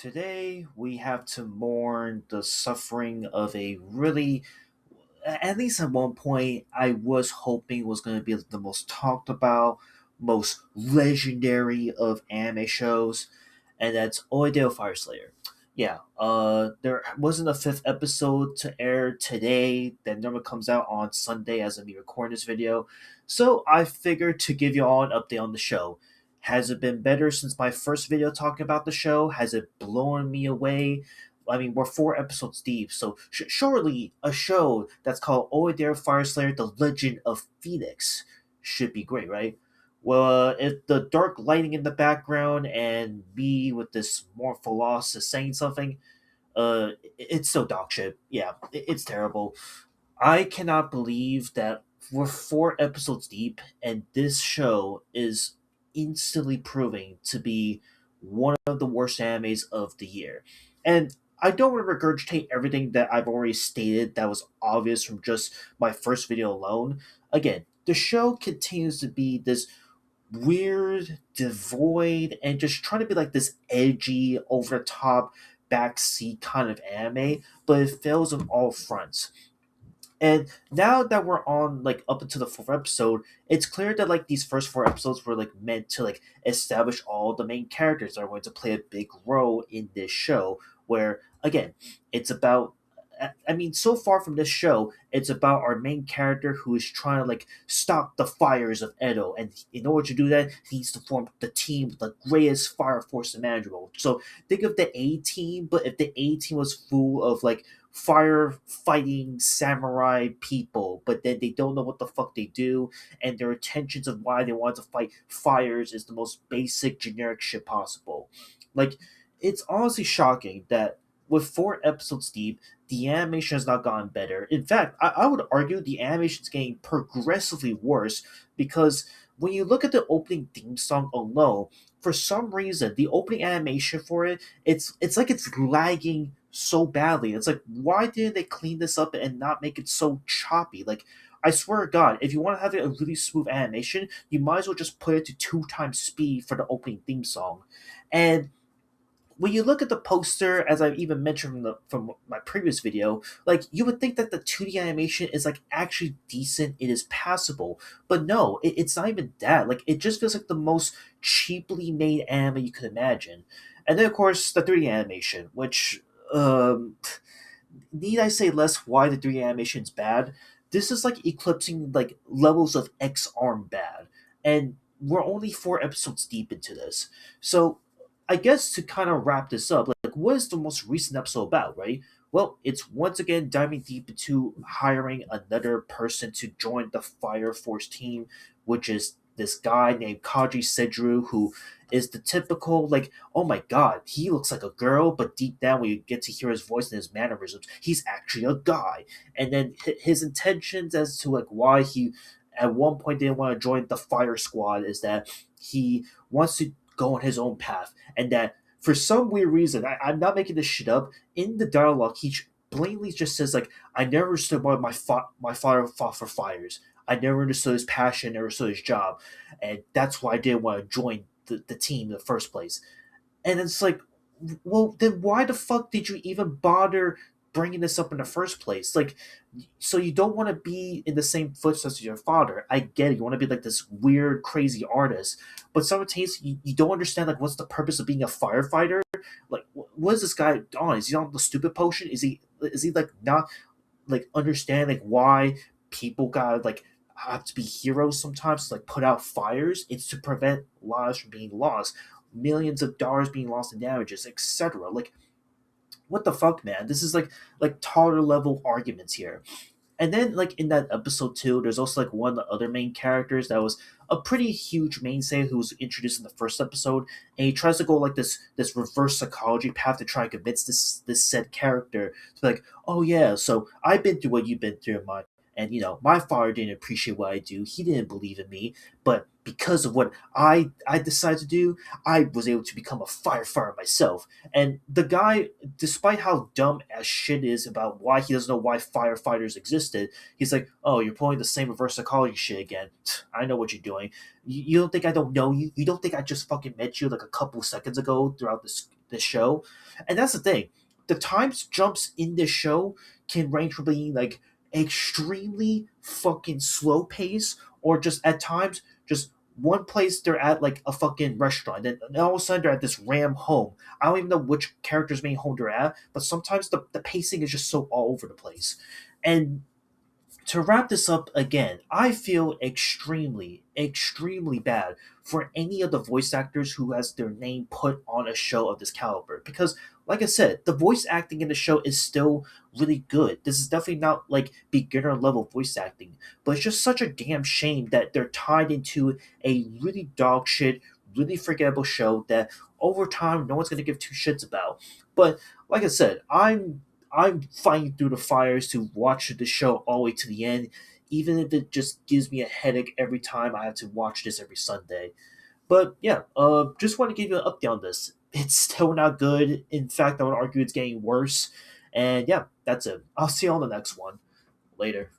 Today, we have to mourn the suffering of a really, at least at one point, I was hoping was going to be the most talked about, most legendary of anime shows, and that's Oedo Fire Slayer. Yeah, there wasn't a fifth episode to air today that normally comes out on Sunday as of me recording this video, so I figured to give you all an update on the show. Has it been better since my first video talking about the show? Has it blown me away? I mean, we're four episodes deep, so surely a show that's called Oedo Fire Slayer: The Legend of Phoenix should be great, right? Well, if the dark lighting in the background and me with this mournful loss is saying something, it's so dog shit. Yeah, it's terrible. I cannot believe that we're four episodes deep and this show is instantly proving to be one of the worst animes of the year. And I don't want to regurgitate everything that I've already stated that was obvious from just my first video alone. Again, the show continues to be this weird, devoid, and just trying to be like this edgy, over the top, backseat kind of anime, but it fails on all fronts. And now that we're on like up until the fourth episode, it's clear that like these first four episodes were like meant to like establish all the main characters that are going to play a big role in this show. Where again, it's about I mean, so far from this show, it's about our main character who is trying to like stop the fires of Edo, and in order to do that, he needs to form the team, the greatest fire force imaginable. So think of the A team, but if the A team was full of like firefighting samurai people, but then they don't know what the fuck they do, and their intentions of why they want to fight fires is the most basic generic shit possible. Like, it's honestly shocking that with four episodes deep, the animation has not gotten better. In fact, I would argue the animation is getting progressively worse because when you look at the opening theme song alone, for some reason, the opening animation for it, it's like it's lagging so badly. It's like, why didn't they clean this up and not make it so choppy? Like, I swear to God, if you want to have a really smooth animation, you might as well just put it to two times speed for the opening theme song. And when you look at the poster, as I've even mentioned from my previous video, like you would think that the 2D animation is like actually decent, it is passable, but no, it's not even that. Like it just feels like the most cheaply made anime you could imagine. And then of course the 3D animation, which need I say less why the 3D animation is bad? This is like eclipsing like levels of X Arm bad, and we're only four episodes deep into this, so I guess to kind of wrap this up, like what is the most recent episode about, right? Well, it's once again diving deep into hiring another person to join the Fire Force team, which is this guy named Kaji Sedru, who is the typical, like, oh my god, he looks like a girl, but deep down when you get to hear his voice and his mannerisms, he's actually a guy. And then his intentions as to like why he at one point didn't want to join the fire squad is that he wants to go on his own path, and that for some weird reason, I'm not making this shit up. In the dialogue, he blatantly just says like, "I never understood why my father fought for fires. I never understood his passion, never understood his job, and that's why I didn't want to join the team in the first place." And it's like, well, then why the fuck did you even bother bringing this up in the first place? Like, so you don't want to be in the same footsteps as your father. I get it. You want to be like this weird, crazy artist, but simultaneously, you don't understand like what's the purpose of being a firefighter. Like, what is this guy on? Is he on the stupid potion? Is he like not like understand like why people gotta like have to be heroes sometimes to like put out fires? It's to prevent lives from being lost, millions of dollars being lost in damages, etc. Like, what the fuck, man? This is like toddler level arguments here. And then like in that episode too, there's also like one of the other main characters that was a pretty huge mainstay who was introduced in the first episode, and he tries to go like this reverse psychology path to try and convince this said character to be like, oh yeah, so I've been through what you've been through, my and my father didn't appreciate what I do. He didn't believe in me, but because of what I decided to do, I was able to become a firefighter myself. And the guy, despite how dumb as shit is about why he doesn't know why firefighters existed, he's like, "Oh, you're pulling the same reverse psychology shit again. I know what you're doing. You don't think I don't know you? You don't think I just fucking met you like a couple seconds ago throughout the show. And that's the thing. The times jumps in this show can range from being like extremely fucking slow pace, or just at times just one place they're at like a fucking restaurant, and all of a sudden they're at this ram home. I don't even know which character's main home they're at, but sometimes the pacing is just so all over the place. And to wrap this up again, I feel extremely, extremely bad for any of the voice actors who has their name put on a show of this caliber. Because, like I said, the voice acting in the show is still really good. This is definitely not like beginner level voice acting, but it's just such a damn shame that they're tied into a really dog shit, really forgettable show that over time no one's gonna give two shits about. But like I said, I'm fighting through the fires to watch the show all the way to the end, even if it just gives me a headache every time I have to watch this every Sunday. But yeah, just want to give you an update on this. It's still not good. In fact, I would argue it's getting worse. And yeah, that's it. I'll see you on the next one. Later.